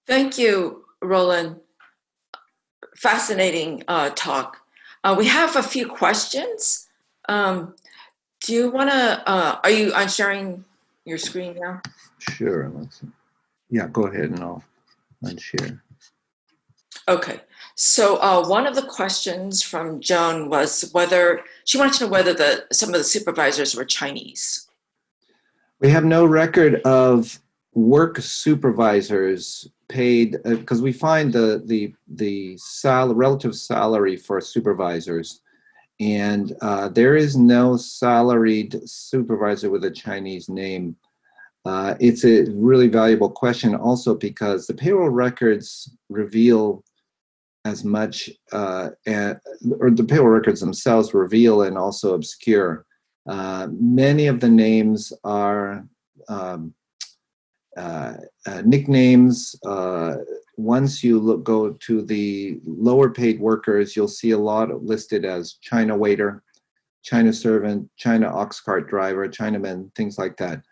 Thank you, Roland. Fascinating talk. We have a few questions. Do you want to, are you sharing your screen now? Sure. Yeah, go ahead and I'll unshare. Okay. So one of the questions from Joan was whether, she wanted to know whether some of the supervisors were Chinese. We have no record of work supervisors paid, because we find the relative salary for supervisors, and there is no salaried supervisor with a Chinese name. It's a really valuable question also because the payroll records reveal as much, or the payroll records themselves reveal and also obscure. Many of the names are nicknames. Once you go to the lower paid workers, you'll see a lot listed as China waiter, China servant, China ox cart driver, Chinaman, things like that.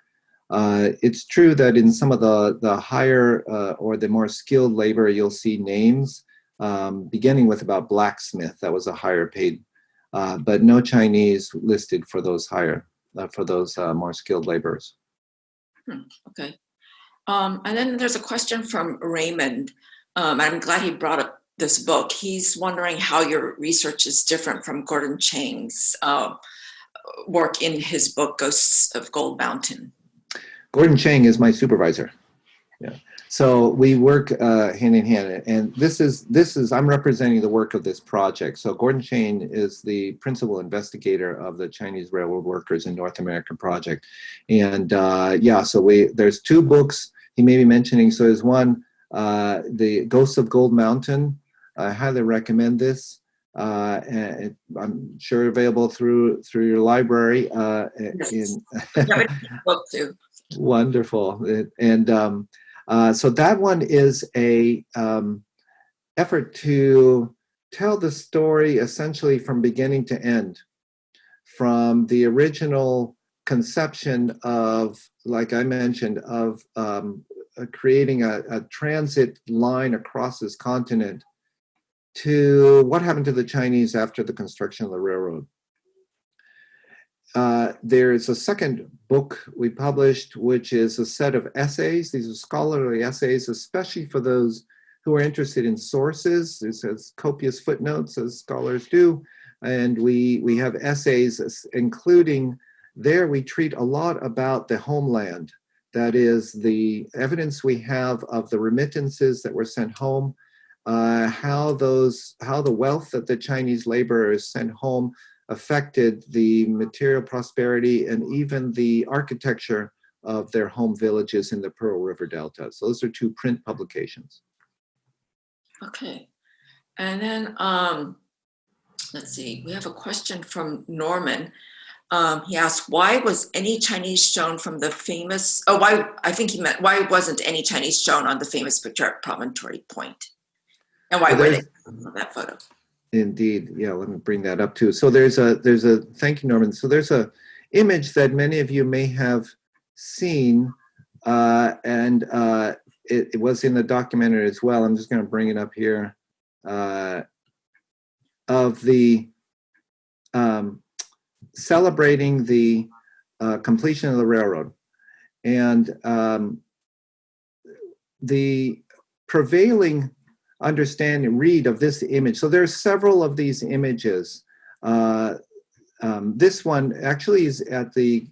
It's true that in some of the higher or the more skilled labor, you'll see names beginning with about blacksmith. That was a higher paid, but no Chinese listed for those higher, for those more skilled laborers. Okay. And then there's a question from Raymond. I'm glad he brought up this book. He's wondering how your research is different from Gordon Chang's work in his book, Ghosts of Gold Mountain. Gordon Chang is my supervisor. Yeah. So we work hand in hand, and this is I'm representing the work of this project. So Gordon Chang is the principal investigator of the Chinese railroad workers in North America project, and yeah. So there's two books he may be mentioning. So there's one, the Ghosts of Gold Mountain. I highly recommend this. And I'm sure available through your library. Yes. Book too. Wonderful. And so that one is a effort to tell the story essentially from beginning to end, from the original conception of, like I mentioned, of creating a transit line across this continent to what happened to the Chinese after the construction of the railroad. There's a second book we published, which is a set of essays. These are scholarly essays, especially for those who are interested in sources. It says copious footnotes, as scholars do. And we have essays, including there we treat a lot about the homeland. That is the evidence we have of the remittances that were sent home, how the wealth that the Chinese laborers sent home affected the material prosperity and even the architecture of their home villages in the Pearl River Delta. So those are two print publications. Okay. And then, let's see, we have a question from Norman. He asked, why was any Chinese shown from the famous, I think he meant, why wasn't any Chinese shown on the famous picture at Promontory Point? And why were they on that photo? Indeed, yeah, let me bring that up too. So there's a, thank you, Norman. So there's a image that many of you may have seen, and it was in the documentary as well. I'm just going to bring it up here, of the celebrating the completion of the railroad. And the prevailing understand read of this image. So there's several of these images. This one actually is at the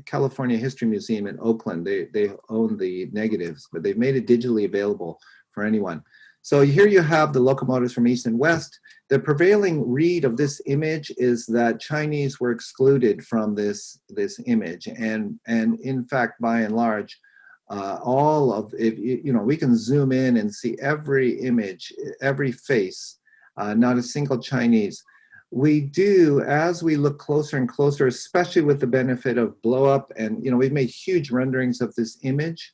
California History Museum in Oakland. They own the negatives, but they've made it digitally available for anyone. So here you have the locomotives from east and west. The prevailing read of this image is that Chinese were excluded from this image, and in fact, by and large, all of, we can zoom in and see every image, every face, not a single Chinese. We do, as we look closer and closer, especially with the benefit of blow up, and we've made huge renderings of this image.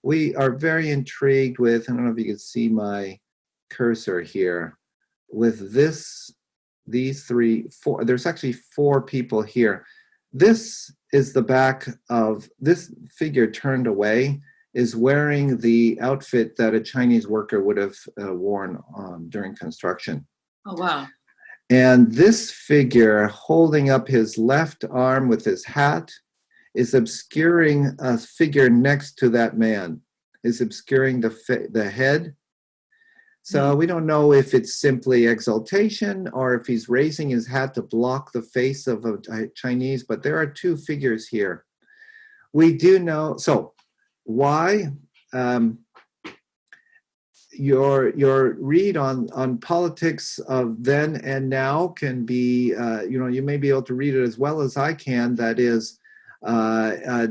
We are very intrigued with, I don't know if you can see my cursor here, with these four, there's actually four people here. This is the back of this figure turned away. is wearing the outfit that a Chinese worker would have worn during construction. Oh, wow. And this figure holding up his left arm with his hat is obscuring a figure next to that man, is obscuring the head. So we don't know if it's simply exaltation or if he's raising his hat to block the face of a Chinese, but there are two figures here. We do know, so why? Your read on politics of then and now can be, you may be able to read it as well as I can. That is,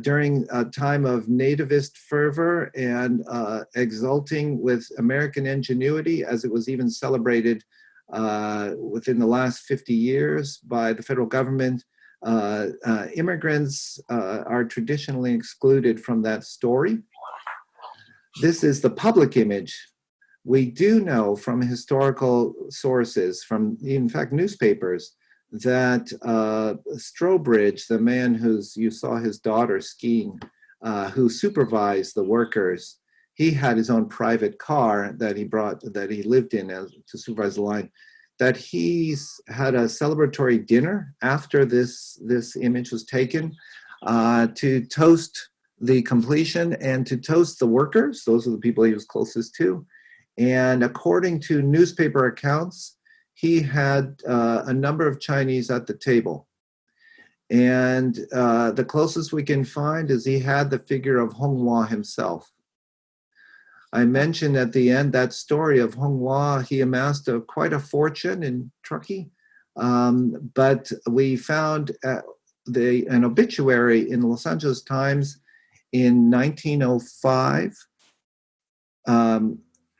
during a time of nativist fervor and exulting with American ingenuity, as it was even celebrated within the last 50 years by the federal government, immigrants are traditionally excluded from that story. This is the public image. We do know from historical sources, from in fact newspapers, that Strobridge, the man you saw his daughter skiing, who supervised the workers, he had his own private car that he lived in to supervise the line, that he's had a celebratory dinner after this image was taken to toast the completion and to toast the workers. Those are the people he was closest to. And according to newspaper accounts, he had a number of Chinese at the table. And the closest we can find is he had the figure of Hong Hua himself. I mentioned at the end that story of Hong Hua. He amassed quite a fortune in Truckee, but we found an obituary in the Los Angeles Times in 1905,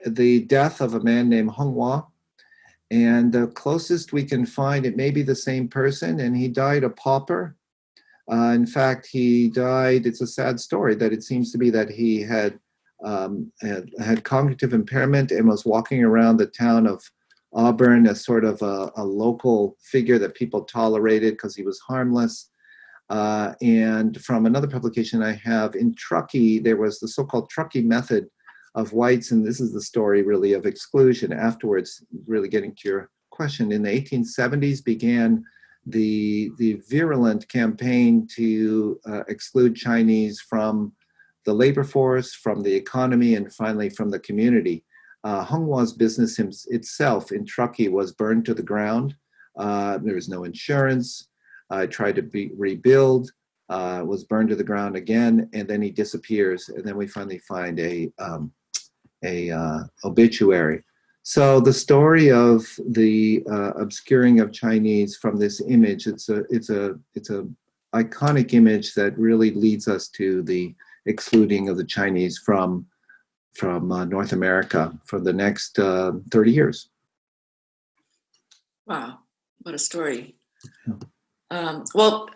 the death of a man named Hong Hua. And the closest we can find, it may be the same person, and he died a pauper. In fact, he died, it's a sad story, that it seems to be that he had cognitive impairment and was walking around the town of Auburn as sort of a local figure that people tolerated because he was harmless. And from another publication I have, in Truckee, there was the so-called Truckee method of whites, and this is the story really of exclusion. Afterwards, really getting to your question, in the 1870s began the virulent campaign to exclude Chinese from the labor force, from the economy, and finally from the community. Hong Hua's business itself in Truckee was burned to the ground. There was no insurance. Tried to rebuild, was burned to the ground again, and then he disappears. And then we finally find a obituary. So the story of the obscuring of Chinese from this image, it's a iconic image that really leads us to the excluding of the Chinese from North America for the next 30 years. Wow, what a story. Well,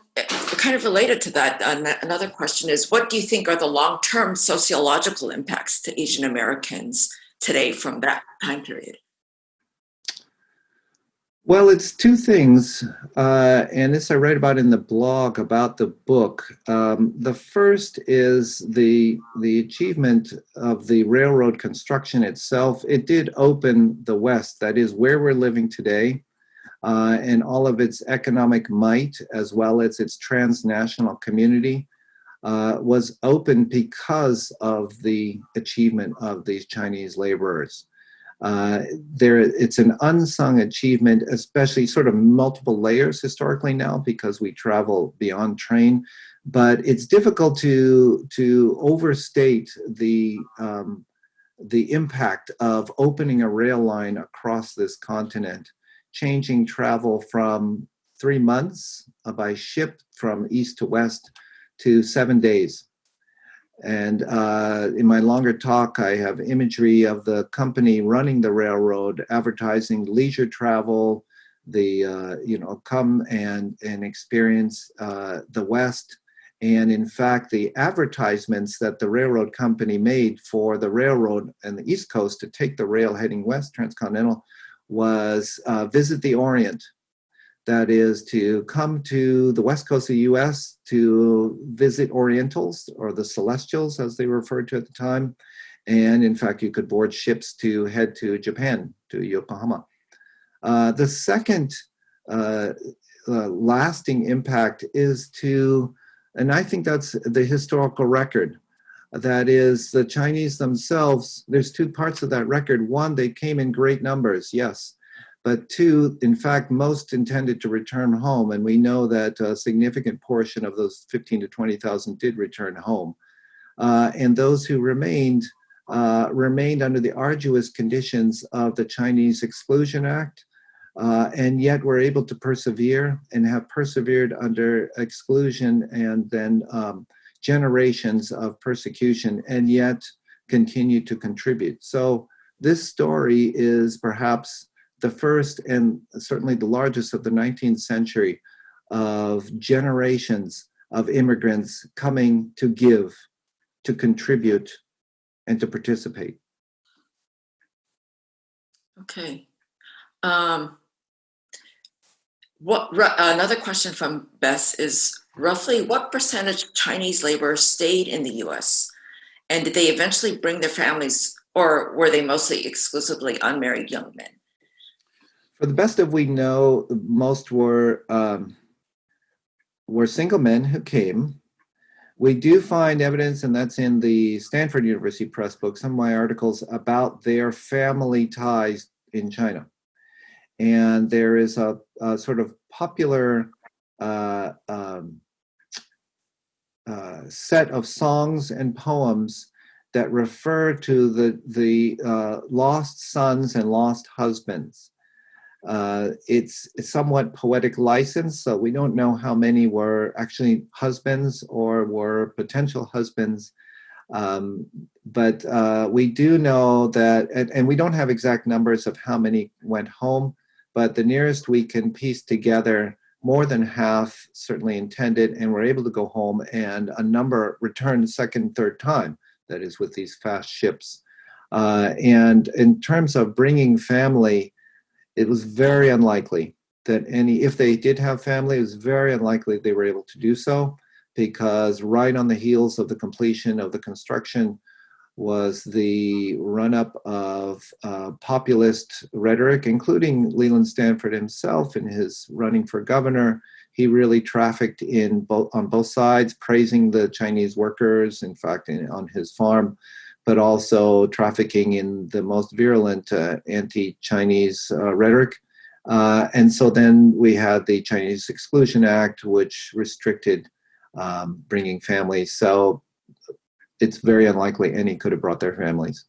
kind of related to that, another question is, what do you think are the long-term sociological impacts to Asian Americans today from that time period? Well, it's two things, and this I write about in the blog about the book. The first is the achievement of the railroad construction itself. It did open the West, that is where we're living today, and all of its economic might, as well as its transnational community, was open because of the achievement of these Chinese laborers. It's an unsung achievement, especially sort of multiple layers historically now because we travel beyond train, but it's difficult to overstate the impact of opening a rail line across this continent, changing travel from 3 months by ship from east to west to 7 days. And in my longer talk, I have imagery of the company running the railroad, advertising leisure travel, come and experience the West. And in fact, the advertisements that the railroad company made for the railroad and the East Coast to take the rail heading west, Transcontinental, was visit the Orient. that is to come to the west coast of the US to visit Orientals, or the Celestials as they were referred to at the time. And in fact, you could board ships to head to Japan, to Yokohama. The second lasting impact is to, and I think that's the historical record. That is, the Chinese themselves, there's two parts of that record. One, they came in great numbers, yes. But two, in fact, most intended to return home. And we know that a significant portion of those 15 to 20,000 did return home. And those who remained under the arduous conditions of the Chinese Exclusion Act, and yet were able to persevere and have persevered under exclusion and then generations of persecution, and yet continue to contribute. So this story is perhaps the first and certainly the largest of the 19th century of generations of immigrants coming to give, to contribute, and to participate. Okay. Another question from Bess is, roughly what percentage of Chinese laborers stayed in the US? And did they eventually bring their families, or were they mostly exclusively unmarried young men? For the best of we know, most were single men who came. We do find evidence, and that's in the Stanford University Press book, some of my articles about their family ties in China. And there is a sort of popular set of songs and poems that refer to the lost sons and lost husbands. It's somewhat poetic license, so we don't know how many were actually husbands or were potential husbands. But we do know that, and we don't have exact numbers of how many went home, but the nearest we can piece together, more than half certainly intended and were able to go home, and a number returned second, third time, that is with these fast ships. And in terms of bringing family, it was very unlikely that if they did have family, it was very unlikely they were able to do so, because right on the heels of the completion of the construction was the run-up of populist rhetoric, including Leland Stanford himself in his running for governor. He really trafficked on both sides, praising the Chinese workers, in fact, on his farm, but also trafficking in the most virulent anti-Chinese rhetoric. And so then we had the Chinese Exclusion Act, which restricted bringing families. So it's very unlikely any could have brought their families.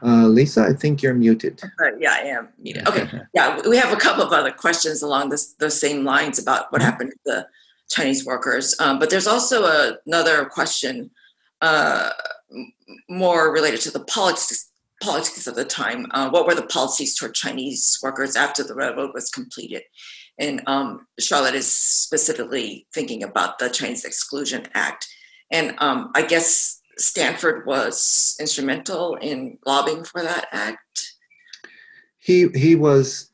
Lisa, I think you're muted. Yeah, I am muted. Okay, yeah, we have a couple of other questions along those same lines about what happened to the Chinese workers. But there's also another question more related to the politics of the time. What were the policies toward Chinese workers after the railroad was completed? And Charlotte is specifically thinking about the Chinese Exclusion Act. And I guess Stanford was instrumental in lobbying for that act. He was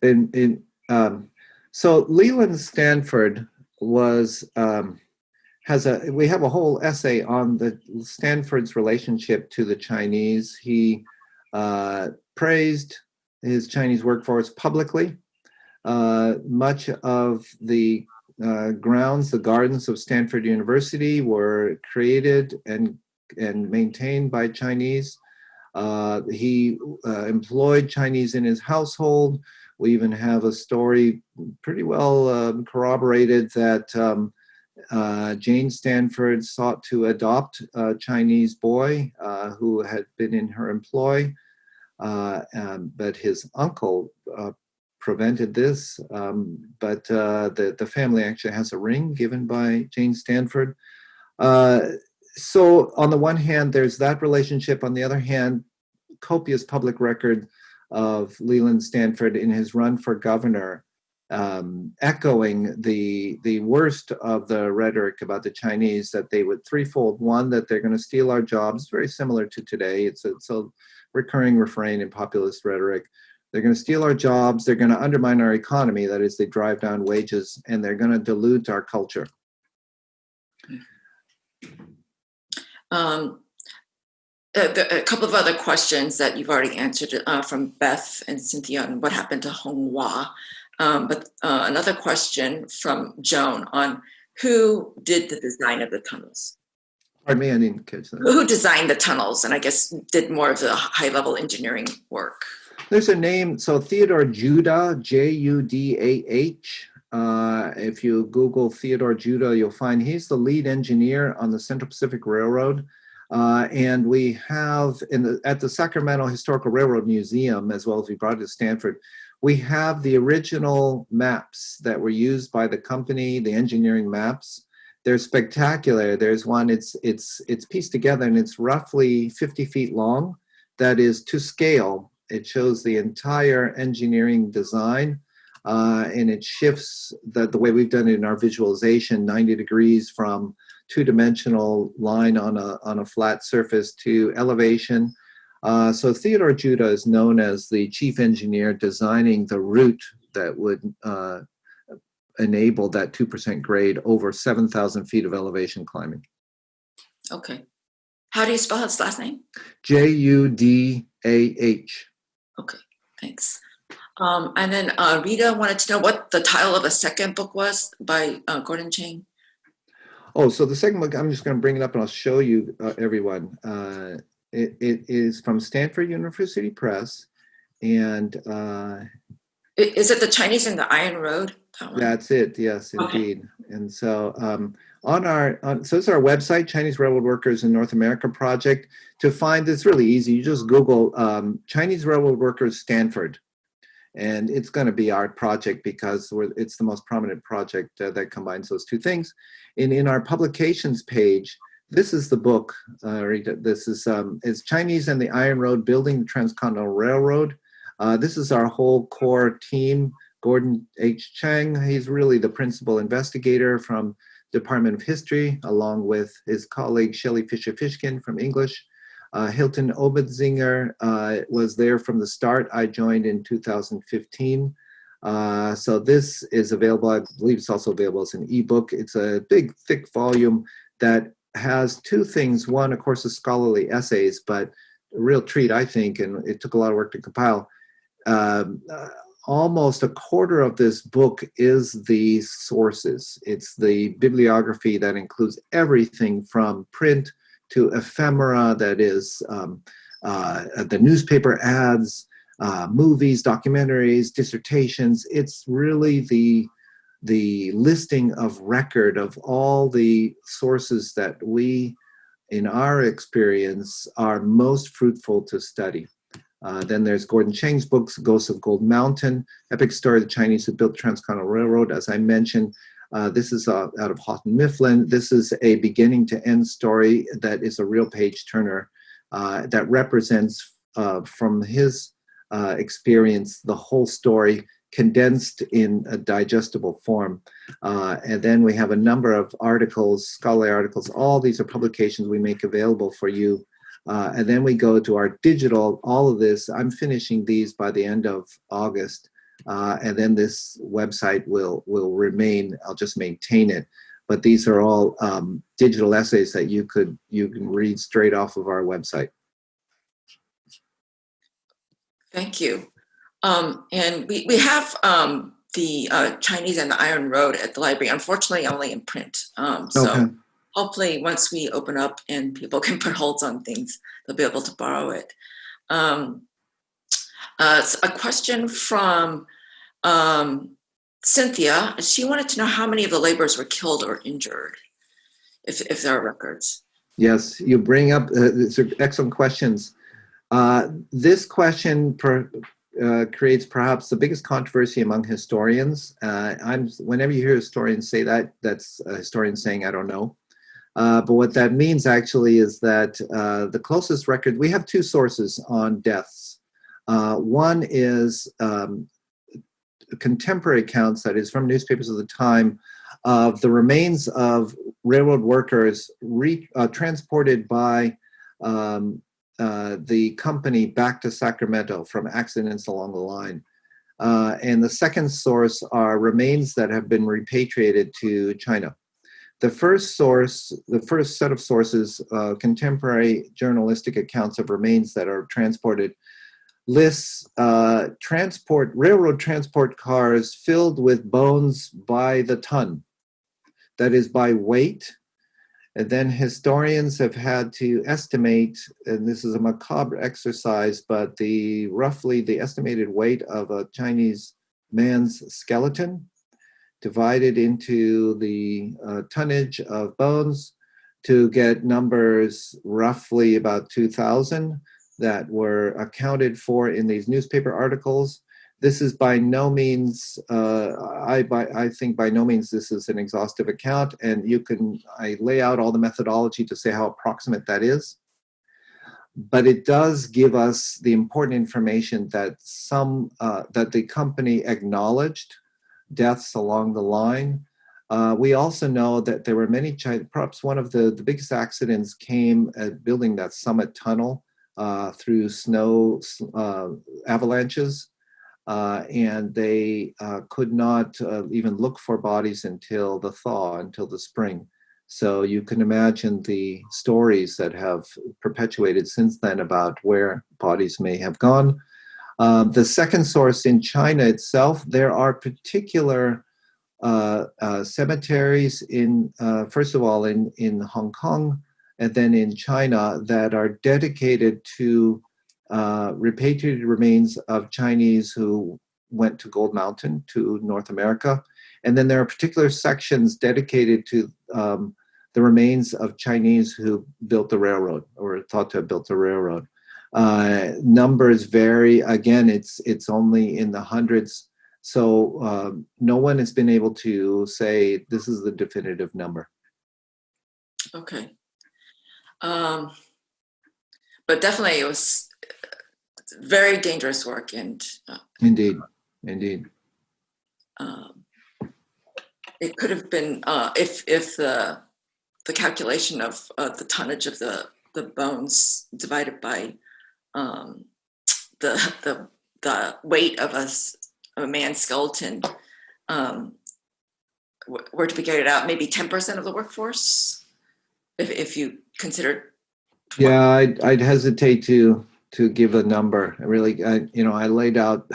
so Leland Stanford was we have a whole essay on the Stanford's relationship to the Chinese. He praised his Chinese workforce publicly. Much of the grounds, the gardens of Stanford University were created and maintained by Chinese. He employed Chinese in his household. We even have a story pretty well corroborated that Jane Stanford sought to adopt a Chinese boy who had been in her employ, but his uncle prevented this. But the family actually has a ring given by Jane Stanford. So on the one hand, there's that relationship. On the other hand, copious public record of Leland Stanford in his run for governor echoing the worst of the rhetoric about the Chinese, that they would threefold. One, that they're going to steal our jobs, very similar to today. It's a recurring refrain in populist rhetoric. They're going to steal our jobs, they're going to undermine our economy, that is, they drive down wages, and they're going to dilute our culture. A couple of other questions that you've already answered from Beth and Cynthia on what happened to Honghua. But another question from Joan on who did the design of the tunnels? Pardon me, I didn't catch that. Who designed the tunnels and I guess did more of the high-level engineering work? There's a name, so Theodore Judah, Judah. If you Google Theodore Judah, you'll find he's the lead engineer on the Central Pacific Railroad. And we have at the Sacramento Historical Railroad Museum, as well as we brought it to Stanford, we have the original maps that were used by the company, the engineering maps. They're spectacular. There's one, it's pieced together and it's roughly 50 feet long. That is to scale. It shows the entire engineering design, and it shifts the way we've done it in our visualization, 90 degrees from two-dimensional line on a flat surface to elevation. So Theodore Judah is known as the chief engineer designing the route that would enable that 2% grade over 7,000 feet of elevation climbing. Okay. How do you spell his last name? Judah. Okay, thanks. And then Rita wanted to know what the title of the second book was by Gordon Chang. Oh, so the second book, I'm just going to bring it up and I'll show you everyone. It is from Stanford University Press, and is it The Chinese and the Iron Road? That that's it. Yes, indeed. Okay. And so so it's our website, Chinese Railroad Workers in North America Project. To find this really easy. You just Google Chinese Railroad Workers Stanford, and it's going to be our project because it's the most prominent project that combines those two things. In our publications page, this is the book, Rita. This is it's Chinese and the Iron Road, Building the Transcontinental Railroad. This is our whole core team. Gordon H. Chang, he's really the principal investigator from Department of History, along with his colleague Shelley Fisher-Fishkin from English. Hilton Oberzinger was there from the start. I joined in 2015. So this is available. I believe it's also available as an ebook. It's a big, thick volume that has two things. One, of course, is scholarly essays, but a real treat, I think, and it took a lot of work to compile. Almost a quarter of this book is the sources. It's the bibliography that includes everything from print to ephemera, that is the newspaper ads, movies, documentaries, dissertations. It's really the listing of record of all the sources that we, in our experience, are most fruitful to study. Then there's Gordon Chang's books, Ghosts of Gold Mountain, Epic Story of the Chinese Who Built the Transcontinental Railroad. As I mentioned, this is out of Houghton Mifflin. This is a beginning to end story that is a real page turner that represents, from his experience, the whole story condensed in a digestible form. And then we have a number of articles, scholarly articles. All these are publications we make available for you. And then we go to our digital, all of this. I'm finishing these by the end of August. And then this website will remain. I'll just maintain it. But these are all digital essays that you can read straight off of our website. Thank you. And we have the Chinese and the Iron Road at the library, unfortunately only in print. So okay. Hopefully once we open up and people can put holds on things, they'll be able to borrow it. A question from Cynthia. She wanted to know how many of the laborers were killed or injured, if there are records. Yes, you bring up excellent questions. This question creates perhaps the biggest controversy among historians. Whenever you hear historians say that, that's a historian saying, I don't know. But what that means actually is that the closest record, we have two sources on deaths. One is contemporary accounts, that is from newspapers of the time, of the remains of railroad workers transported by the company back to Sacramento from accidents along the line. And the second source are remains that have been repatriated to China. The first source, the first set of sources, contemporary journalistic accounts of remains that are transported, lists railroad transport cars filled with bones by the ton, that is by weight. And then historians have had to estimate, and this is a macabre exercise, but roughly the estimated weight of a Chinese man's skeleton divided into the tonnage of bones to get numbers roughly about 2,000 that were accounted for in these newspaper articles. This is by no means, I think by no means this is an exhaustive account, and I lay out all the methodology to say how approximate that is. But it does give us the important information that that the company acknowledged deaths along the line. We also know that there were many, perhaps one of the biggest accidents came at building that Summit Tunnel through snow avalanches. And they could not even look for bodies until the thaw, until the spring. So you can imagine the stories that have perpetuated since then about where bodies may have gone. The second source in China itself, there are particular cemeteries first of all, in Hong Kong and then in China that are dedicated to repatriated remains of Chinese who went to Gold Mountain, to North America. And then there are particular sections dedicated to the remains of Chinese who built the railroad or thought to have built the railroad. Numbers vary. Again, it's only in the hundreds. So no one has been able to say this is the definitive number. Okay. But definitely it was very dangerous work, and Indeed. It could have been if the calculation of the tonnage of the bones divided by the weight of a man's skeleton were to be carried out, maybe 10% of the workforce, if you consider. Yeah, I'd hesitate to give a number. Really, I laid out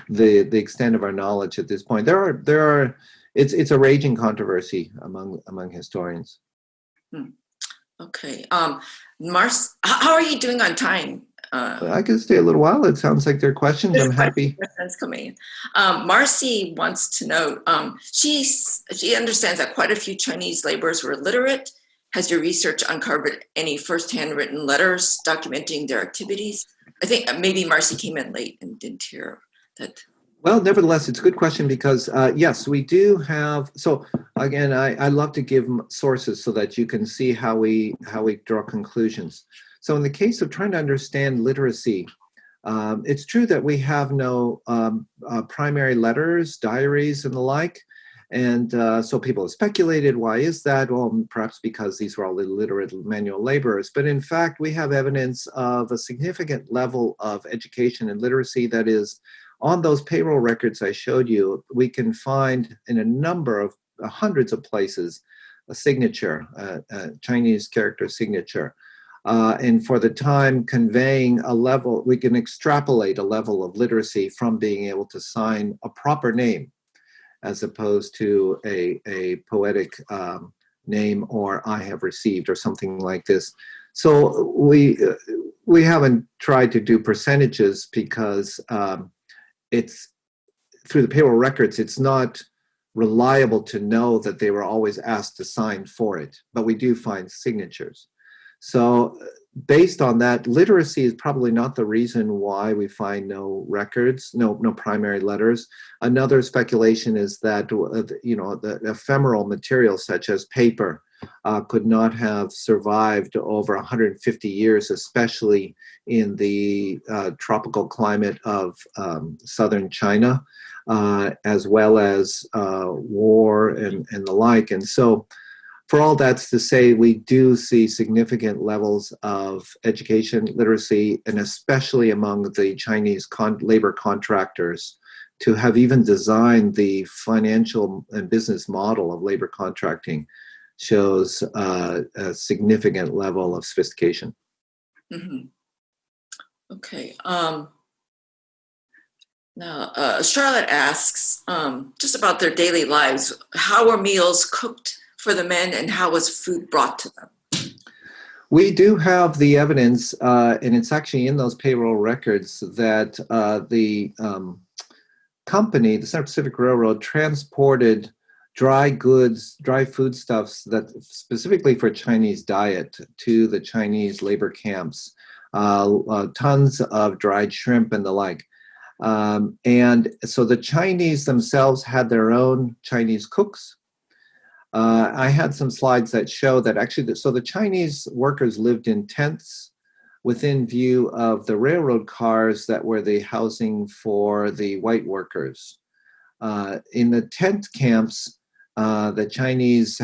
the extent of our knowledge at this point. There are it's a raging controversy among historians. Okay, Mars, how are you doing on time? I could stay a little while. It sounds like there are questions. I'm happy. Questions coming in. Marcy wants to know. She understands that quite a few Chinese laborers were illiterate. Has your research uncovered any first-hand written letters documenting their activities? I think maybe Marcy came in late and didn't hear that. Well, nevertheless, it's a good question because, yes, we do have. So again, I love to give sources so that you can see how we draw conclusions. So in the case of trying to understand literacy, it's true that we have no primary letters, diaries, and the like. And so people have speculated, why is that? Well, perhaps because these were all illiterate manual laborers. But in fact, we have evidence of a significant level of education and literacy that is on those payroll records I showed you. We can find in a number of hundreds of places a signature, a Chinese character signature. And for the time conveying a level, we can extrapolate a level of literacy from being able to sign a proper name as opposed to a poetic name or I have received or something like this. So we haven't tried to do percentages because it's through the payroll records, it's not reliable to know that they were always asked to sign for it, but we do find signatures. So based on that, literacy is probably not the reason why we find no records, no primary letters. Another speculation is that the ephemeral materials such as paper could not have survived over 150 years, especially in the tropical climate of southern China, as well as war and the like. And so for all that's to say, we do see significant levels of education, literacy, and especially among the Chinese labor contractors to have even designed the financial and business model of labor contracting shows a significant level of sophistication. Mm-hmm. Okay. Now, Charlotte asks just about their daily lives. How were meals cooked for the men, and how was food brought to them? We do have the evidence, and it's actually in those payroll records, that the company, the Central Pacific Railroad, transported dry goods, dry foodstuffs that specifically for Chinese diet to the Chinese labor camps, tons of dried shrimp and the like. And so the Chinese themselves had their own Chinese cooks. I had some slides that show that actually, so the Chinese workers lived in tents within view of the railroad cars that were the housing for the white workers. In the tent camps, the Chinese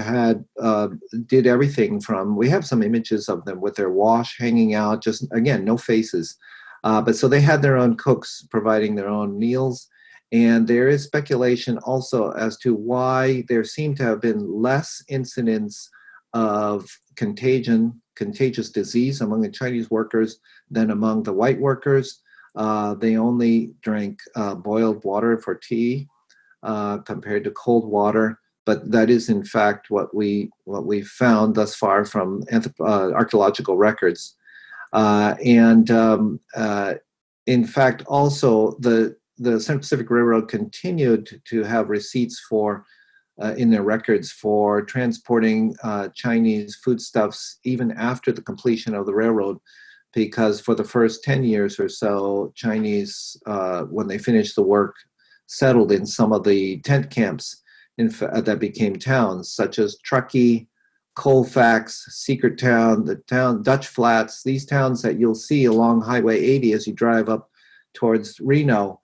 did everything from, we have some images of them with their wash hanging out, just again, no faces. But so they had their own cooks providing their own meals. And there is speculation also as to why there seemed to have been less incidents of contagious disease among the Chinese workers than among the white workers. They only drank boiled water for tea compared to cold water. But that is, in fact, what we found thus far from archaeological records. In fact, also the Central Pacific Railroad continued to have receipts for, in their records, for transporting Chinese foodstuffs even after the completion of the railroad, because for the first 10 years or so, Chinese, when they finished the work, settled in some of the tent camps that became towns, such as Truckee, Colfax, Secret Town, the town Dutch Flats, these towns that you'll see along Highway 80 as you drive up towards Reno,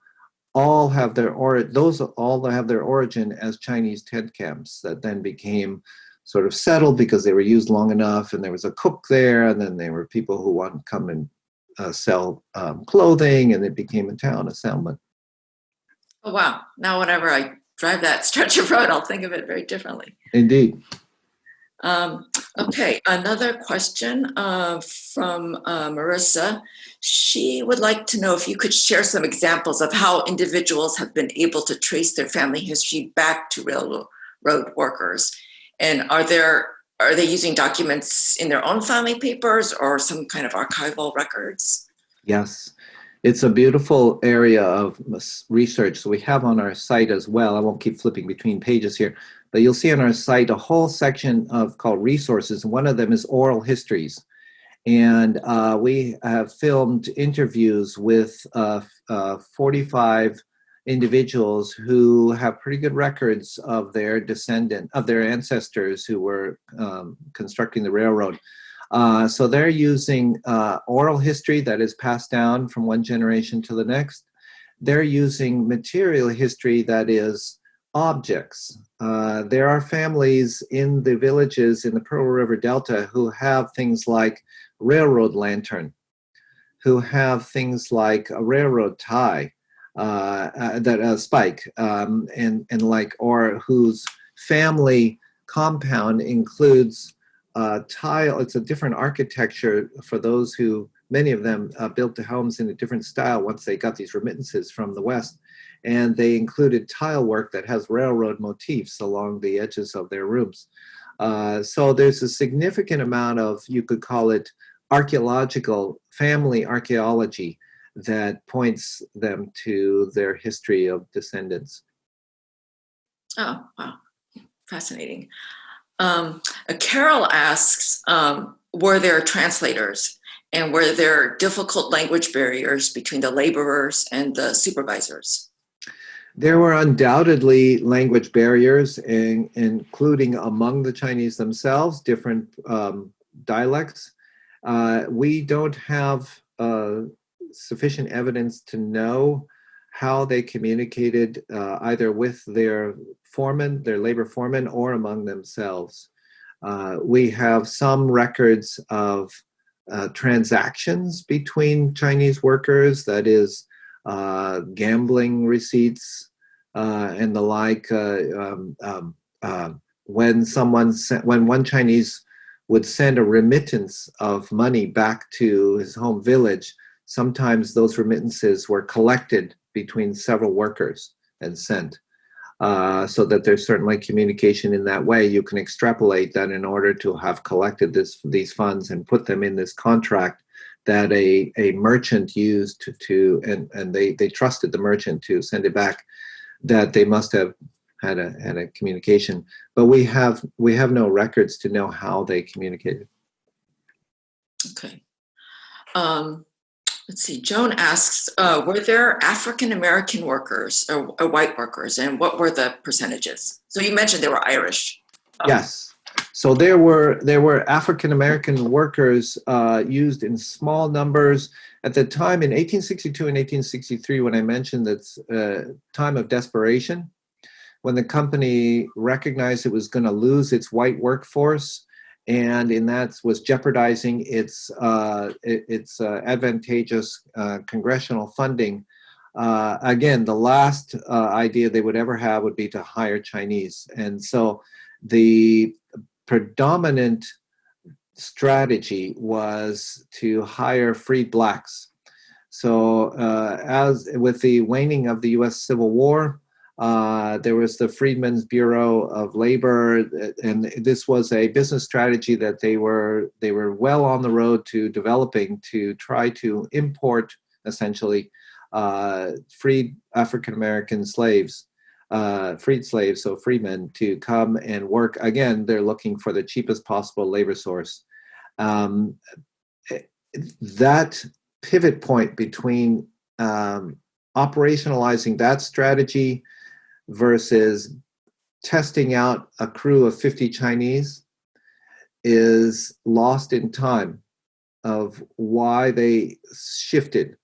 all have their origin as Chinese tent camps that then became sort of settled because they were used long enough, and there was a cook there, and then there were people who wanted to come and sell clothing, and it became a town, a settlement. Oh, wow. Now, whenever I drive that stretch of road, I'll think of it very differently. Indeed. Okay, another question from Marissa. She would like to know if you could share some examples of how individuals have been able to trace their family history back to railroad workers. And are they using documents in their own family papers or some kind of archival records? Yes. It's a beautiful area of research. So we have on our site as well, I won't keep flipping between pages here, but you'll see on our site a whole section called resources. One of them is oral histories. And we have filmed interviews with 45 individuals who have pretty good records of their ancestors who were constructing the railroad. So they're using oral history that is passed down from one generation to the next. They're using material history that is objects. There are families in the villages in the Pearl River Delta who have things like railroad lantern, who have things like a railroad tie, spike, and like, or whose family compound includes tile. It's a different architecture for those who, many of them built the homes in a different style once they got these remittances from the West. And they included tile work that has railroad motifs along the edges of their rooms. So there's a significant amount of, you could call it archaeological, family archaeology that points them to their history of descendants. Oh, wow. Fascinating. Carol asks, were there translators, and were there difficult language barriers between the laborers and the supervisors? There were undoubtedly language barriers, including among the Chinese themselves, different dialects. We don't have sufficient evidence to know how they communicated either with their foreman, their labor foreman, or among themselves. We have some records of transactions between Chinese workers, that is, gambling receipts and the like. When one Chinese would send a remittance of money back to his home village, sometimes those remittances were collected between several workers and sent. So that there's certainly communication in that way. You can extrapolate that in order to have collected these funds and put them in this contract that a merchant used and they trusted the merchant to send it back, that they must have had a communication. But we have no records to know how they communicated. Okay. Let's see, Joan asks, were there African-American workers or white workers, and what were the percentages? So you mentioned they were Irish. Yes. So there were African-American workers used in small numbers. At the time in 1862 and 1863, when I mentioned that time of desperation, when the company recognized it was going to lose its white workforce, and in that was jeopardizing its advantageous congressional funding. Again, the last idea they would ever have would be to hire Chinese. And so the predominant strategy was to hire freed blacks. So as with the waning of the US Civil War, there was the Freedmen's Bureau of Labor, and this was a business strategy that they were well on the road to developing, to try to import essentially freed African-American slaves, freed slaves, so freedmen, to come and work. Again, they're looking for the cheapest possible labor source. That pivot point between operationalizing that strategy versus testing out a crew of 50 Chinese is lost in time of why they shifted.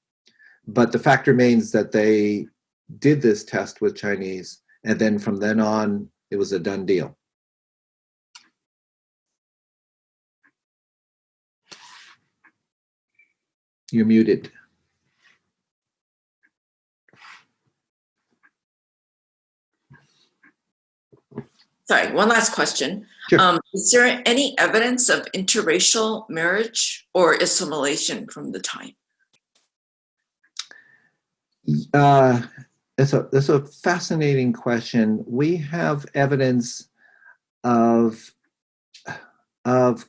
But the fact remains that they did this test with Chinese, and then from then on, it was a done deal. You're muted. Sorry, one last question. Sure. Is there any evidence of interracial marriage or assimilation from the time? That's a fascinating question. We have evidence of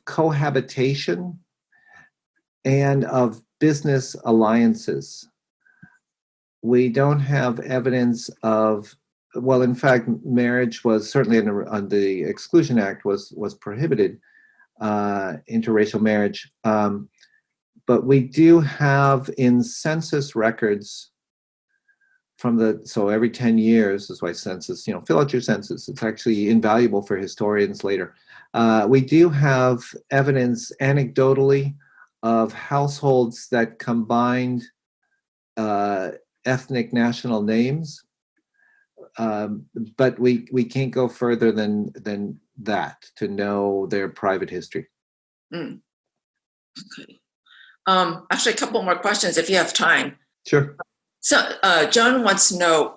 cohabitation and of business alliances. We don't have evidence of, well, in fact, marriage was certainly on the Exclusion Act was prohibited, interracial marriage. But we do have in census records so every 10 years, that's why census, fill out your census. It's actually invaluable for historians later. We do have evidence anecdotally of households that combined ethnic national names. But we can't go further than that to know their private history. Mm. Okay. Actually, a couple more questions if you have time. Sure. So Joan wants to know,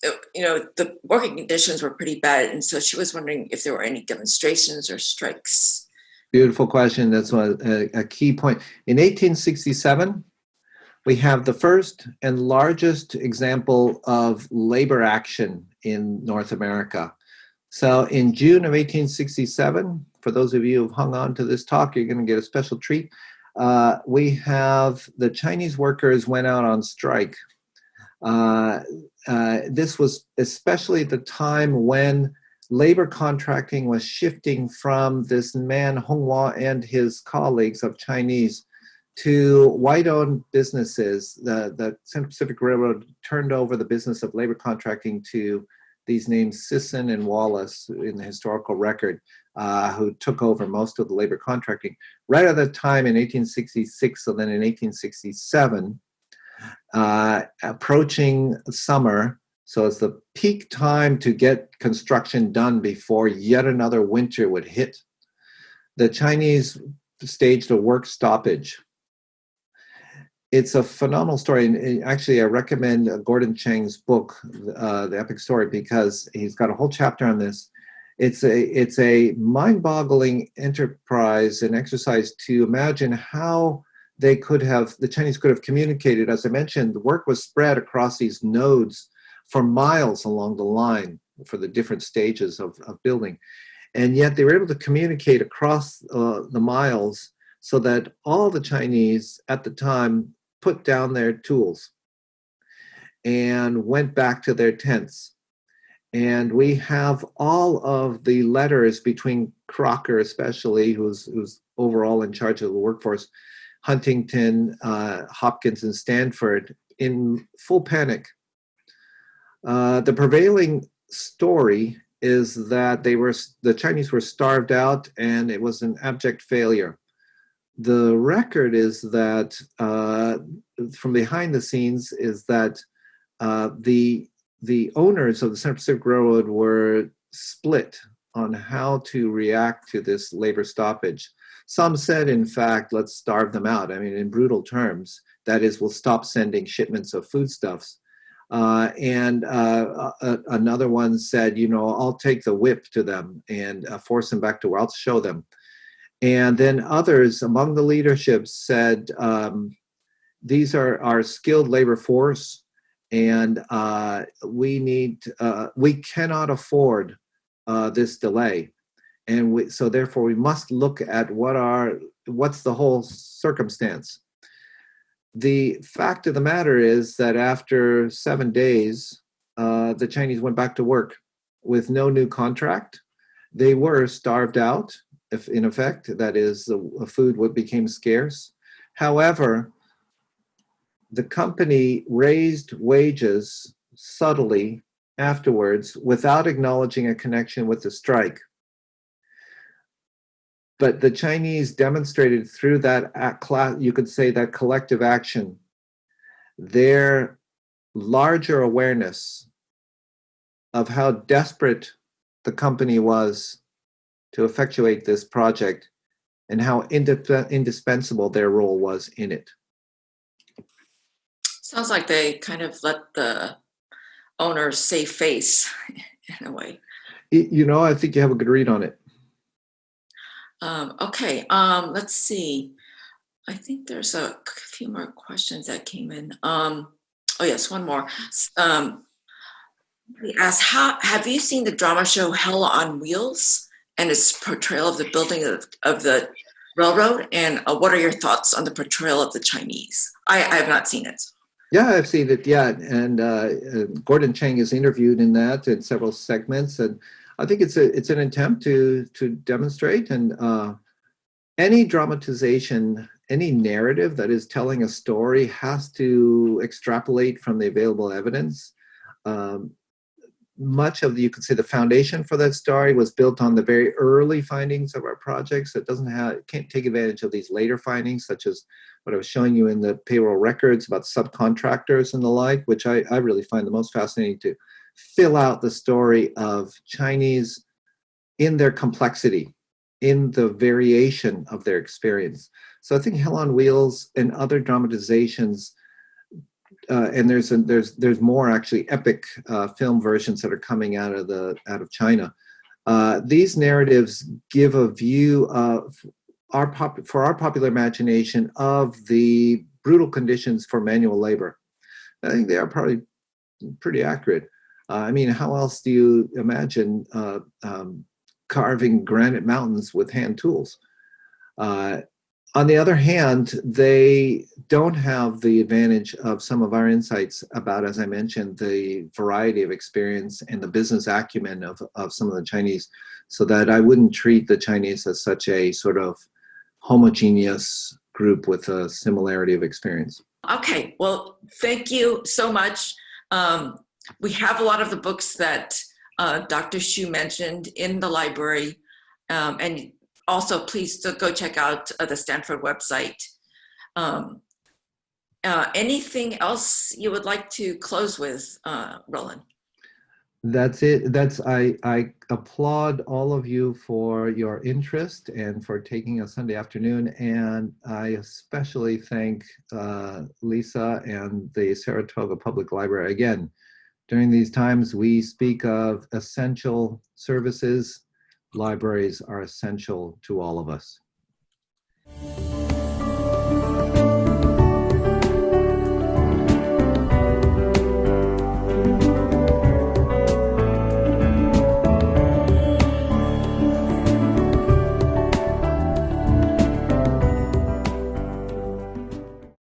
the working conditions were pretty bad, and so she was wondering if there were any demonstrations or strikes. Beautiful question. That's a key point. In 1867, we have the first and largest example of labor action in North America. So in June of 1867, for those of you who've hung on to this talk, you're going to get a special treat. We have the Chinese workers went out on strike. This was especially the time when labor contracting was shifting from this man Honghua and his colleagues of Chinese to white-owned businesses. The Central Pacific Railroad turned over the business of labor contracting to these names Sisson and Wallace in the historical record, who took over most of the labor contracting. Right at the time in 1866, so then in 1867, approaching summer, so it's the peak time to get construction done before yet another winter would hit. The Chinese staged a work stoppage. It's a phenomenal story, and actually I recommend Gordon Chang's book, The Epic Story, because he's got a whole chapter on this. It's a mind-boggling enterprise and exercise to imagine how the Chinese could have communicated. As I mentioned, the work was spread across these nodes for miles along the line for the different stages of building. And yet they were able to communicate across the miles so that all the Chinese at the time put down their tools and went back to their tents. And we have all of the letters between Crocker, especially, who's overall in charge of the workforce, Huntington, Hopkins, and Stanford, in full panic. The prevailing story is that the Chinese were starved out and it was an abject failure. The record is that from behind the scenes is that the owners of the Central Pacific Railroad were split on how to react to this labor stoppage. Some said, in fact, let's starve them out. I mean, in brutal terms, that is, we'll stop sending shipments of foodstuffs. And another one said, I'll take the whip to them and force them back to where I'll show them. And then others among the leadership said, these are our skilled labor force, and we cannot afford this delay. And so therefore we must look at what's the whole circumstance. The fact of the matter is that after 7 days, the Chinese went back to work with no new contract. They were starved out, if in effect, that is, the food became scarce. However, the company raised wages subtly afterwards without acknowledging a connection with the strike. But the Chinese demonstrated through that you could say that collective action, their larger awareness of how desperate the company was to effectuate this project and how indispensable their role was in it. Sounds like they kind of let the owners save face in a way. I think you have a good read on it. Okay, let's see. I think there's a few more questions that came in. Oh yes, one more. We asked, have you seen the drama show Hell on Wheels and its portrayal of the building of the railroad? And what are your thoughts on the portrayal of the Chinese? I have not seen it. Yeah, I've seen it. Yeah, and Gordon Chang is interviewed in that in several segments, and I think it's an attempt to demonstrate. And any dramatization, any narrative that is telling a story has to extrapolate from the available evidence. Much of you could say the foundation for that story was built on the very early findings of our projects. It can't take advantage of these later findings, such as what I was showing you in the payroll records about subcontractors and the like, which I really find the most fascinating to fill out the story of Chinese in their complexity, in the variation of their experience. So I think Hell on Wheels and other dramatizations, and there's more actually epic film versions that are coming out of China. These narratives give a view of for our popular imagination of the brutal conditions for manual labor. I think they are probably pretty accurate. I mean, how else do you imagine carving granite mountains with hand tools? On the other hand, they don't have the advantage of some of our insights about, as I mentioned, the variety of experience and the business acumen of some of the Chinese, so that I wouldn't treat the Chinese as such a sort of homogeneous group with a similarity of experience. Okay, well, thank you so much. We have a lot of the books that Dr. Xu mentioned in the library. And also, please go check out the Stanford website. Anything else you would like to close with, Roland? That's it. I applaud all of you for your interest and for taking a Sunday afternoon. And I especially thank Lisa and the Saratoga Public Library. Again, during these times, we speak of essential services. Libraries are essential to all of us.